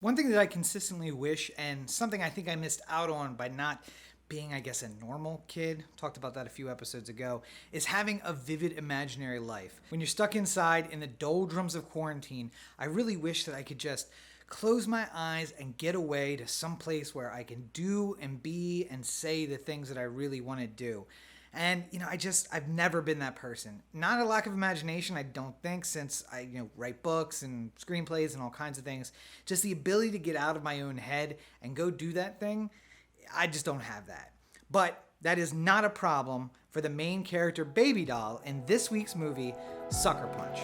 One thing that I consistently wish, and something I think I missed out on by not being, I guess, a normal kid, talked about that a few episodes ago, is having a vivid imaginary life. When you're stuck inside in the doldrums of quarantine, I really wish that I could just close my eyes and get away to some place where I can do and be and say the things that I really want to do. And I've never been that person. Not a lack of imagination, I don't think, since I write books and screenplays and all kinds of things. Just the ability to get out of my own head and go do that thing, I just don't have that. But that is not a problem for the main character Baby Doll in this week's movie, Sucker Punch.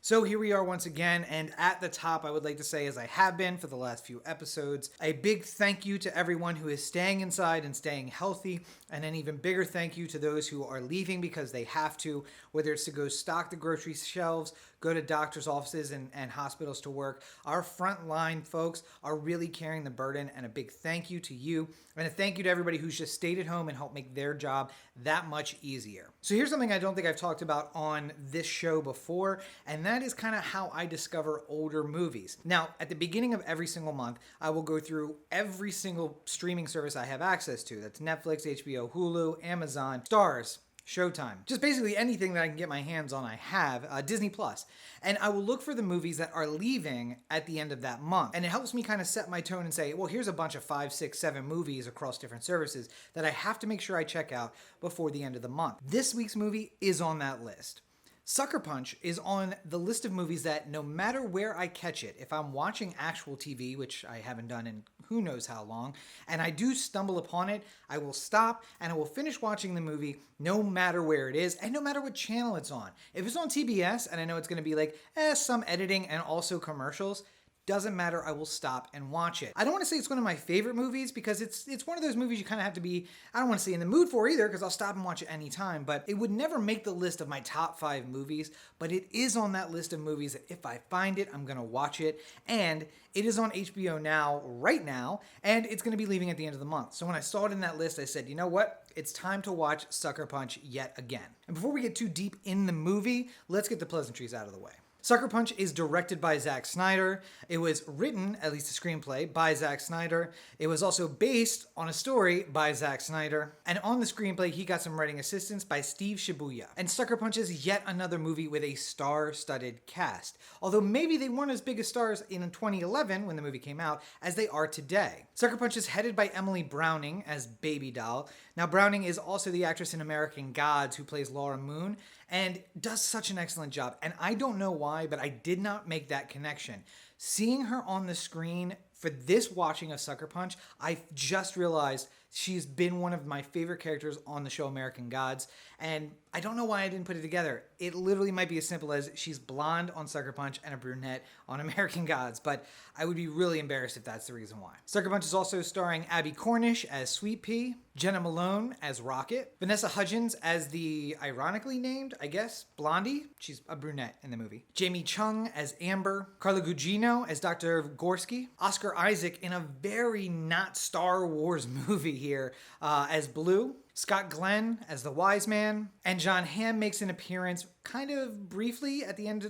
So here we are once again, and at the top I would like to say, as I have been for the last few episodes, a big thank you to everyone who is staying inside and staying healthy, and an even bigger thank you to those who are leaving because they have to, whether it's to go stock the grocery shelves, go to doctors' offices and hospitals to work. Our frontline folks are really carrying the burden, and a big thank you to you, and a thank you to everybody who's just stayed at home and helped make their job that much easier. So here's something I don't think I've talked about on this show before, and that is kind of how I discover older movies. Now, at the beginning of every single month, I will go through every single streaming service I have access to. That's Netflix, HBO, Hulu, Amazon, Starz, Showtime. Just basically anything that I can get my hands on, I have. Disney Plus. And I will look for the movies that are leaving at the end of that month. And it helps me kind of set my tone and say, well, here's a bunch of 5, 6, 7 movies across different services that I have to make sure I check out before the end of the month. This week's movie is on that list. Sucker Punch is on the list of movies that no matter where I catch it, if I'm watching actual TV, which I haven't done in who knows how long, and I do stumble upon it, I will stop and I will finish watching the movie no matter where it is and no matter what channel it's on. If it's on TBS and I know it's going to be like some editing and also commercials, doesn't matter, I will stop and watch it. I don't want to say it's one of my favorite movies because it's one of those movies you kind of have to be, I don't want to say in the mood for either because I'll stop and watch it anytime, but it would never make the list of my top 5 movies, but it is on that list of movies that if I find it, I'm going to watch it, and it is on HBO Now right now, and it's going to be leaving at the end of the month. So when I saw it in that list, I said, you know what? It's time to watch Sucker Punch yet again. And before we get too deep in the movie, let's get the pleasantries out of the way. Sucker Punch is directed by Zack Snyder. It was written, at least a screenplay, by Zack Snyder. It was also based on a story by Zack Snyder. And on the screenplay, he got some writing assistance by Steve Shibuya. And Sucker Punch is yet another movie with a star-studded cast. Although maybe they weren't as big as stars in 2011 when the movie came out as they are today. Sucker Punch is headed by Emily Browning as Baby Doll. Now, Browning is also the actress in American Gods who plays Laura Moon and does such an excellent job. And I don't know why, but I did not make that connection. Seeing her on the screen for this watching of Sucker Punch, I just realized she's been one of my favorite characters on the show American Gods, and I don't know why I didn't put it together. It literally might be as simple as she's blonde on Sucker Punch and a brunette on American Gods, but I would be really embarrassed if that's the reason why. Sucker Punch is also starring Abby Cornish as Sweet Pea, Jenna Malone as Rocket, Vanessa Hudgens as the ironically named, I guess, Blondie. She's a brunette in the movie. Jamie Chung as Amber, Carla Gugino as Dr. Gorski, Oscar Isaac in a very not Star Wars movie here as Blue, Scott Glenn as the Wise Man, and John Hamm makes an appearance kind of briefly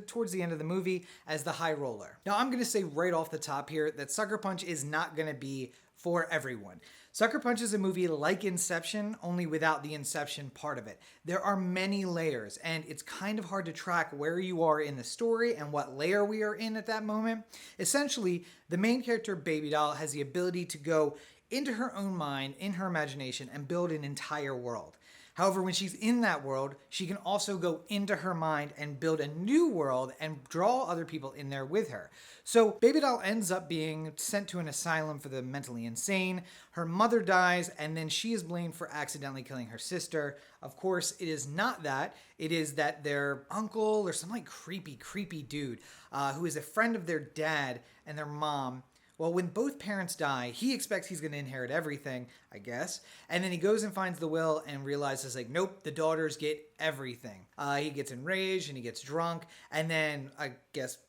towards the end of the movie as the High Roller. Now I'm going to say right off the top here that Sucker Punch is not going to be for everyone. Sucker Punch is a movie like Inception, only without the Inception part of it. There are many layers, and it's kind of hard to track where you are in the story and what layer we are in at that moment. Essentially, the main character, Baby Doll, has the ability to go into her own mind, in her imagination, and build an entire world. However, when she's in that world, she can also go into her mind and build a new world and draw other people in there with her. So Baby Doll ends up being sent to an asylum for the mentally insane. Her mother dies, and then she is blamed for accidentally killing her sister. Of course, it is not that. It is that their uncle or some like creepy dude who is a friend of their dad and their mom. Well, when both parents die, he expects he's going to inherit everything, I guess. And then he goes and finds the will and realizes, like, nope, the daughters get everything. He gets enraged and he gets drunk. And then, I guess,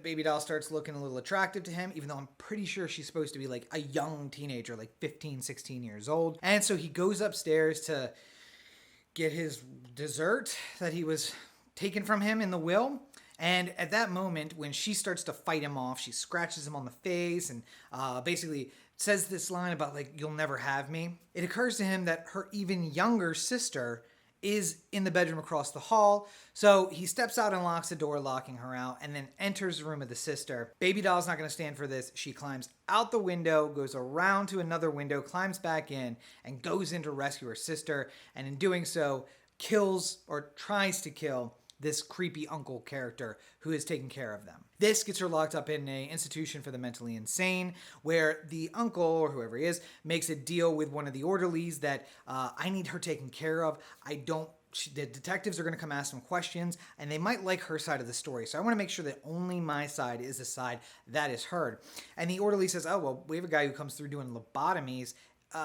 Baby doll starts looking a little attractive to him, even though I'm pretty sure she's supposed to be like a young teenager, like 15, 16 years old. And so he goes upstairs to get his dessert that he was taken from him in the will. And at that moment, when she starts to fight him off, she scratches him on the face and basically says this line about like, "You'll never have me." It occurs to him that her even younger sister is in the bedroom across the hall. So he steps out and locks the door, locking her out, and then enters the room of the sister. Baby doll's not going to stand for this. She climbs out the window, goes around to another window, climbs back in, and goes in to rescue her sister. And in doing so, kills or tries to kill this creepy uncle character who is taking care of them. This gets her locked up in an institution for the mentally insane, where the uncle, or whoever he is, makes a deal with one of the orderlies that I need her taken care of. The detectives are going to come ask some questions, and they might like her side of the story. So I want to make sure that only my side is the side that is heard. And the orderly says, "Oh, well, we have a guy who comes through doing lobotomies.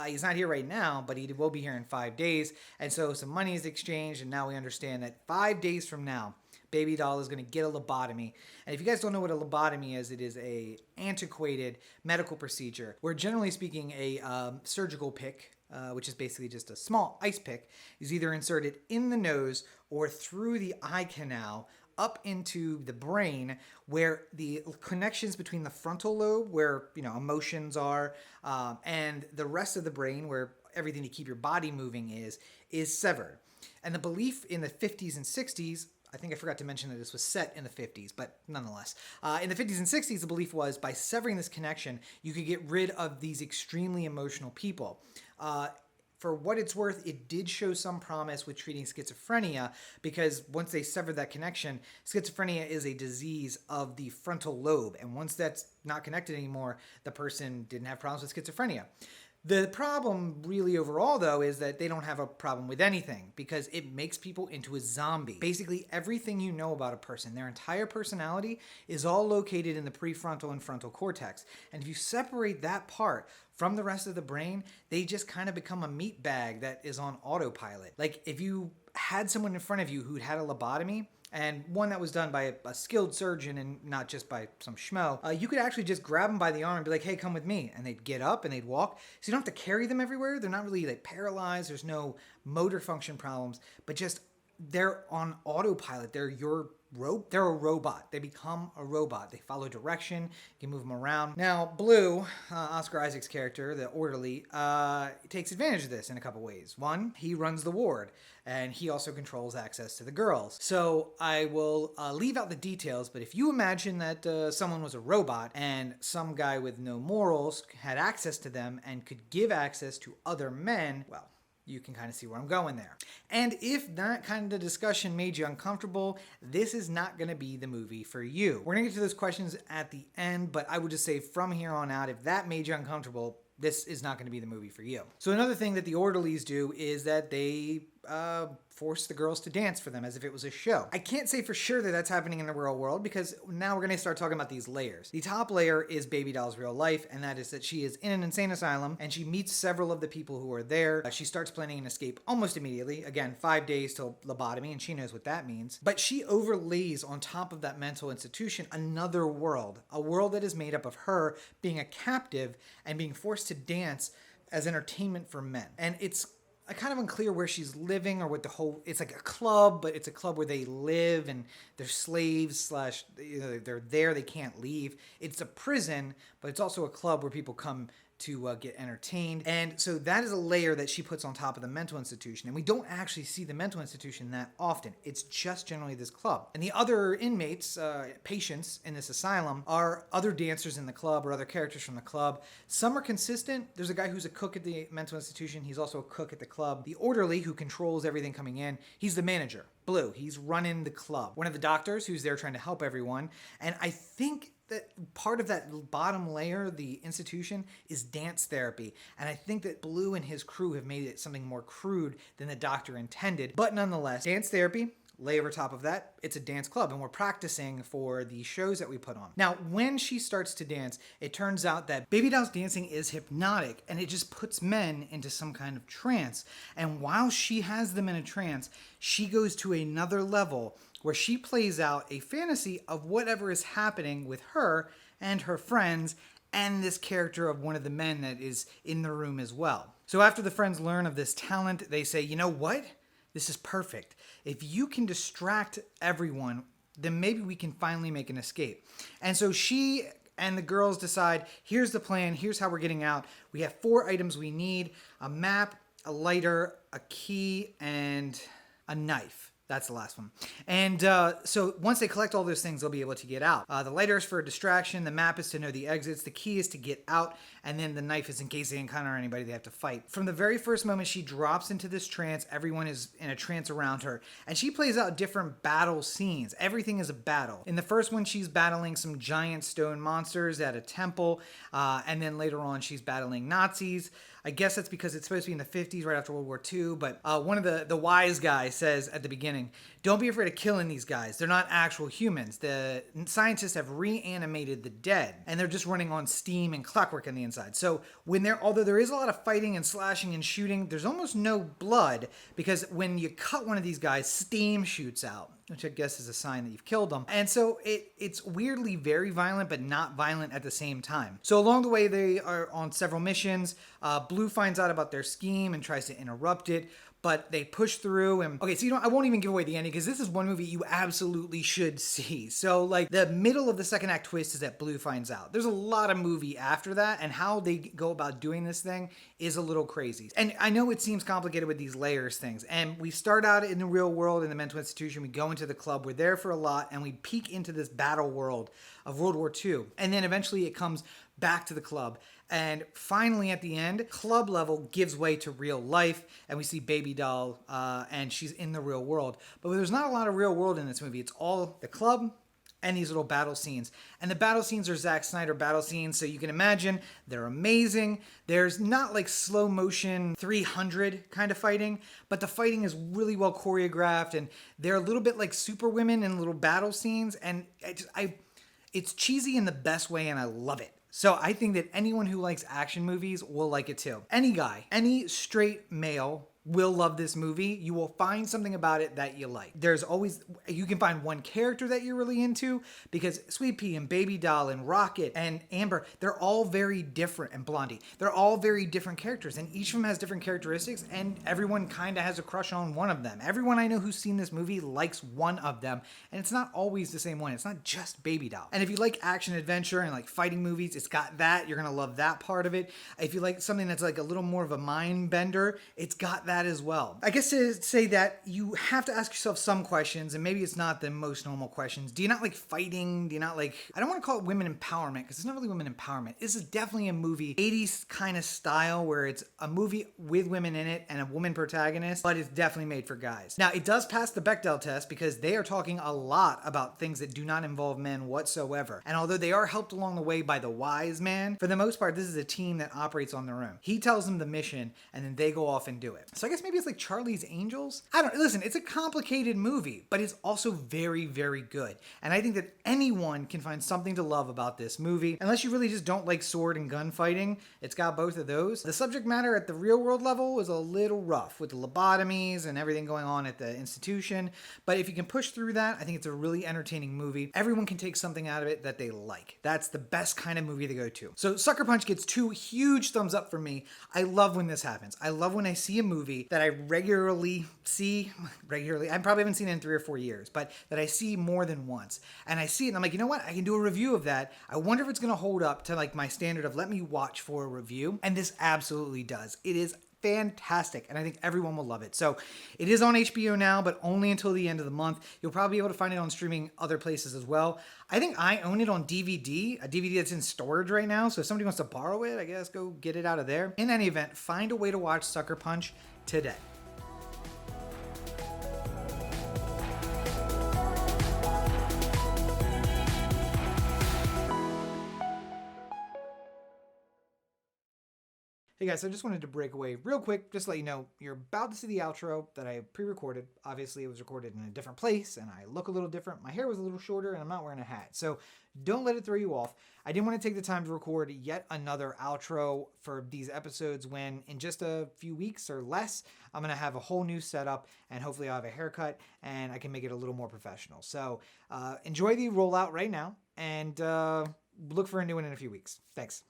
He's not here right now, but he will be here in 5 days." And so some money is exchanged, and now we understand that 5 days from now, Baby doll is going to get a lobotomy. And if you guys don't know what a lobotomy is, it is a antiquated medical procedure where, generally speaking, a surgical pick, which is basically just a small ice pick, is either inserted in the nose or through the eye canal up into the brain, where the connections between the frontal lobe, where emotions are, and the rest of the brain, where everything to keep your body moving is severed. And the belief in the 50s and 60s, I think I forgot to mention that this was set in the 50s, but nonetheless. In the 50s and 60s, the belief was by severing this connection, you could get rid of these extremely emotional people. For what it's worth, it did show some promise with treating schizophrenia, because once they severed that connection, schizophrenia is a disease of the frontal lobe. And once that's not connected anymore, the person didn't have problems with schizophrenia. The problem really overall, though, is that they don't have a problem with anything, because it makes people into a zombie. Basically, everything you know about a person, their entire personality, is all located in the prefrontal and frontal cortex. And if you separate that part from the rest of the brain, they just kind of become a meat bag that is on autopilot. Like if you had someone in front of you who'd had a lobotomy, and one that was done by a skilled surgeon and not just by some schmo, you could actually just grab them by the arm and be like, "Hey, come with me." And they'd get up and they'd walk. So you don't have to carry them everywhere. They're not really like paralyzed. There's no motor function problems, but just they're on autopilot. They're a robot. They become a robot. They follow direction. You can move them around. Now, Blue, Oscar Isaac's character, the orderly, takes advantage of this in a couple ways. One, he runs the ward, and he also controls access to the girls. So I will leave out the details, but if you imagine that someone was a robot and some guy with no morals had access to them and could give access to other men, well, you can kind of see where I'm going there. And if that kind of discussion made you uncomfortable, this is not going to be the movie for you. We're going to get to those questions at the end, but I would just say from here on out, if that made you uncomfortable, this is not going to be the movie for you. So another thing that the orderlies do is that they force the girls to dance for them as if it was a show. I can't say for sure that that's happening in the real world, because now we're going to start talking about these layers. The top layer is Baby doll's real life, and that is that she is in an insane asylum, and she meets several of the people who are there. She starts planning an escape almost immediately. Again, 5 days till lobotomy, and she knows what that means. But she overlays on top of that mental institution another world, a world that is made up of her being a captive and being forced to dance as entertainment for men. And it's kind of unclear where she's living or what it's like a club, but it's a club where they live and they're slaves / they're there, they can't leave. It's a prison, but it's also a club where people come to get entertained. And so that is a layer that she puts on top of the mental institution. And we don't actually see the mental institution that often. It's just generally this club. And the other inmates, patients in this asylum, are other dancers in the club or other characters from the club. Some are consistent. There's a guy who's a cook at the mental institution. He's also a cook at the club. The orderly who controls everything coming in, he's the manager. Blue, he's running the club. One of the doctors who's there trying to help everyone. And I think that part of that bottom layer, the institution, is dance therapy. And I think that Blue and his crew have made it something more crude than the doctor intended. But nonetheless, dance therapy, Lay over top of that, it's a dance club, and we're practicing for the shows that we put on. Now, when she starts to dance, it turns out that Baby Doll's dancing is hypnotic, and it just puts men into some kind of trance. And while she has them in a trance, she goes to another level where she plays out a fantasy of whatever is happening with her and her friends and this character of one of the men that is in the room as well. So after the friends learn of this talent, they say, you know what? This is perfect. If you can distract everyone, then maybe we can finally make an escape. And so she and the girls decide, here's the plan, here's how we're getting out. We have 4 items we need: a map, a lighter, a key, and a knife. That's the last one. And so once they collect all those things, they'll be able to get out. The lighter is for a distraction. The map is to know the exits. The key is to get out. And then the knife is in case they encounter anybody they have to fight. From the very first moment she drops into this trance, everyone is in a trance around her. And she plays out different battle scenes. Everything is a battle. In the first one, she's battling some giant stone monsters at a temple. And then later on, she's battling Nazis. I guess that's because it's supposed to be in the 50s, right after World War II. But one of the wise guys says at the beginning, don't be afraid of killing these guys. They're not actual humans. The scientists have reanimated the dead, and they're just running on steam and clockwork on the inside. So although there is a lot of fighting and slashing and shooting, there's almost no blood, because when you cut one of these guys, steam shoots out, which I guess is a sign that you've killed them. And so it's weirdly very violent, but not violent at the same time. So along the way, they are on several missions. Blue finds out about their scheme and tries to interrupt it, but they push through. And okay, so I won't even give away the ending, because this is one movie you absolutely should see. So like the middle of the second act twist is that Blue finds out. There's a lot of movie after that, and how they go about doing this thing is a little crazy. And I know it seems complicated with these layers things. And we start out in the real world in the mental institution. We go into the club. We're there for a lot, and we peek into this battle world of World War II. And then eventually it comes back to the club. And finally, at the end, club level gives way to real life, and we see Baby Doll, and she's in the real world. But there's not a lot of real world in this movie. It's all the club and these little battle scenes. And the battle scenes are Zack Snyder battle scenes, so you can imagine they're amazing. There's not like slow motion 300 kind of fighting, but the fighting is really well choreographed, and they're a little bit like Superwomen in little battle scenes, and it's cheesy in the best way, and I love it. So I think that anyone who likes action movies will like it too. Any guy, any straight male will love this movie. You will find something about it that you like. You can find one character that you're really into, because Sweet Pea and Baby Doll and Rocket and Amber, they're all very different, and Blondie. They're all very different characters, and each of them has different characteristics, and everyone kind of has a crush on one of them. Everyone I know who's seen this movie likes one of them, and it's not always the same one. It's not just Baby Doll. And if you like action adventure and like fighting movies, it's got that. You're gonna love that part of it. If you like something that's like a little more of a mind bender, it's got that as well. I guess to say that you have to ask yourself some questions, and maybe it's not the most normal questions. Do you not like fighting? Do you not like, I don't want to call it women empowerment, because it's not really women empowerment. This is definitely a movie, 80s kind of style, where it's a movie with women in it and a woman protagonist, but it's definitely made for guys. Now, it does pass the Bechdel test, because they are talking a lot about things that do not involve men whatsoever. And although they are helped along the way by the wise man, for the most part, this is a team that operates on their own. He tells them the mission, and then they go off and do it. So I guess maybe it's like Charlie's Angels. Listen, it's a complicated movie, but it's also very, very good. And I think that anyone can find something to love about this movie, unless you really just don't like sword and gun fighting. It's got both of those. The subject matter at the real world level is a little rough, with the lobotomies and everything going on at the institution. But if you can push through that, I think it's a really entertaining movie. Everyone can take something out of it that they like. That's the best kind of movie to go to. So Sucker Punch gets 2 huge thumbs up for me. I love when this happens. I love when I see a movie that I regularly see, I probably haven't seen it in 3 or 4 years, but that I see more than once. And I see it and I'm like, you know what? I can do a review of that. I wonder if it's going to hold up to like my standard of let me watch for a review. And this absolutely does. It is fantastic, and I think everyone will love it. So it is on HBO now, but only until the end of the month. You'll probably be able to find it on streaming other places as well. I think I own it on DVD, a DVD that's in storage right now. So if somebody wants to borrow it, I guess go get it out of there. In any event, find a way to watch Sucker Punch today. Hey guys, I just wanted to break away real quick, just to let you know, you're about to see the outro that I pre-recorded. Obviously, it was recorded in a different place, and I look a little different. My hair was a little shorter, and I'm not wearing a hat. So don't let it throw you off. I didn't want to take the time to record yet another outro for these episodes when in just a few weeks or less, I'm going to have a whole new setup, and hopefully I'll have a haircut, and I can make it a little more professional. So enjoy the rollout right now, and look for a new one in a few weeks. Thanks.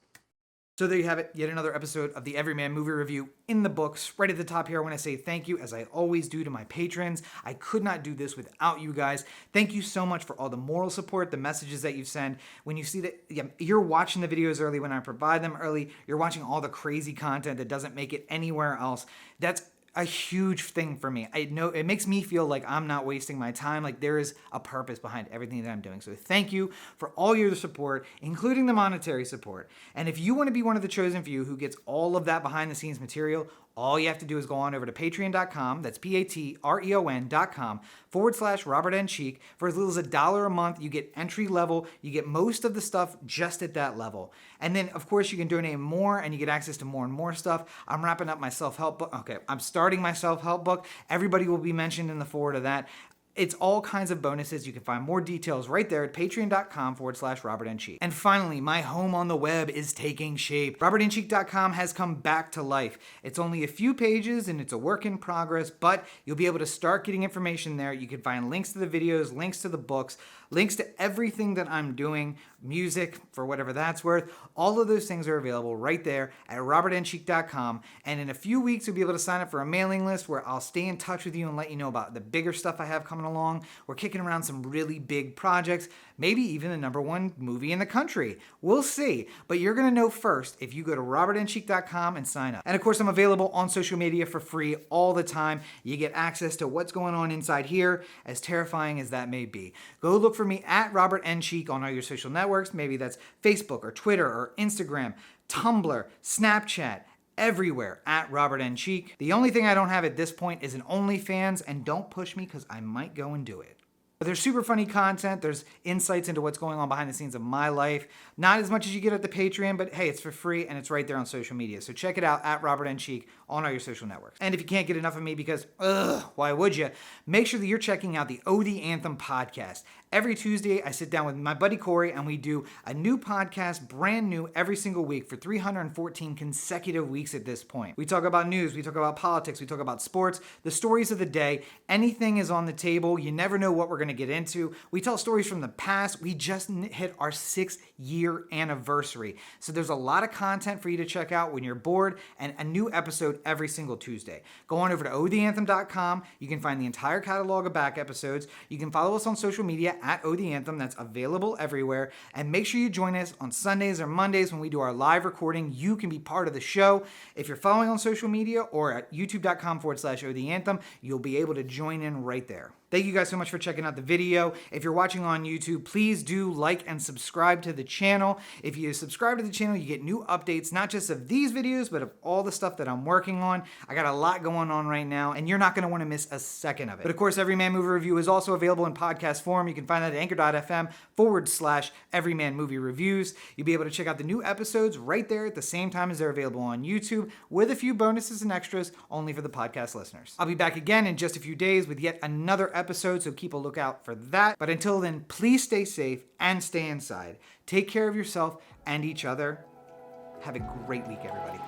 So there you have it, yet another episode of the Everyman Movie Review in the books. Right at the top here, I want to say thank you, as I always do, to my patrons. I could not do this without you guys. Thank you so much for all the moral support, the messages that you send. When you see that you're watching the videos early, when I provide them early, you're watching all the crazy content that doesn't make it anywhere else. That's a huge thing for me. I know it makes me feel like I'm not wasting my time. Like there is a purpose behind everything that I'm doing. So thank you for all your support, including the monetary support. And if you want to be one of the chosen few who gets all of that behind the scenes material, all you have to do is go on over to patreon.com, that's patreon.com/Robert N. Cheek. For as little as $1 a month, you get entry level, you get most of the stuff just at that level. And then, of course, you can donate more and you get access to more and more stuff. I'm wrapping up my self-help book. Okay, I'm starting my self-help book. Everybody will be mentioned in the forward of that. It's all kinds of bonuses. You can find more details right there at patreon.com/Robert N. Cheek. And finally, my home on the web is taking shape. RobertNCheek.com has come back to life. It's only a few pages and it's a work in progress, but you'll be able to start getting information there. You can find links to the videos, links to the books, links to everything that I'm doing, music, for whatever that's worth. All of those things are available right there at robertncheek.com. And in a few weeks, you'll be able to sign up for a mailing list where I'll stay in touch with you and let you know about the bigger stuff I have coming along. We're kicking around some really big projects, maybe even the #1 movie in the country. We'll see. But you're going to know first if you go to robertncheek.com and sign up. And of course, I'm available on social media for free all the time. You get access to what's going on inside here, as terrifying as that may be. Go look for me at Robert N. Cheek on all your social networks. Maybe that's Facebook or Twitter or Instagram, Tumblr, Snapchat, everywhere at Robert N. Cheek. The only thing I don't have at this point is an OnlyFans, and don't push me because I might go and do it. But there's super funny content. There's insights into what's going on behind the scenes of my life. Not as much as you get at the Patreon, but hey, it's for free and it's right there on social media. So check it out at Robert N. Cheek on all your social networks. And if you can't get enough of me because, why would you? Make sure that you're checking out the Oh the Anthem podcast. Every Tuesday, I sit down with my buddy Corey and we do a new podcast, brand new, every single week for 314 consecutive weeks at this point. We talk about news, we talk about politics, we talk about sports, the stories of the day. Anything is on the table. You never know what we're going to get into. We tell stories from the past. We just hit our 6-year anniversary. So there's a lot of content for you to check out when you're bored, and a new episode every single Tuesday. Go on over to ohtheanthem.com. You can find the entire catalog of back episodes. You can follow us on social media at Oh the Anthem. That's available everywhere. And make sure you join us on Sundays or Mondays when we do our live recording. You can be part of the show. If you're following on social media or at youtube.com/Oh the Anthem, you'll be able to join in right there. Thank you guys so much for checking out the video. If you're watching on YouTube, please do like and subscribe to the channel. If you subscribe to the channel, you get new updates, not just of these videos, but of all the stuff that I'm working on. I got a lot going on right now, and you're not going to want to miss a second of it. But of course, Everyman Movie Review is also available in podcast form. You can find that at anchor.fm/Everyman Movie Reviews. You'll be able to check out the new episodes right there at the same time as they're available on YouTube, with a few bonuses and extras only for the podcast listeners. I'll be back again in just a few days with yet another episode, so keep a lookout for that. But until then, please stay safe and stay inside. Take care of yourself and each other. Have a great week, everybody.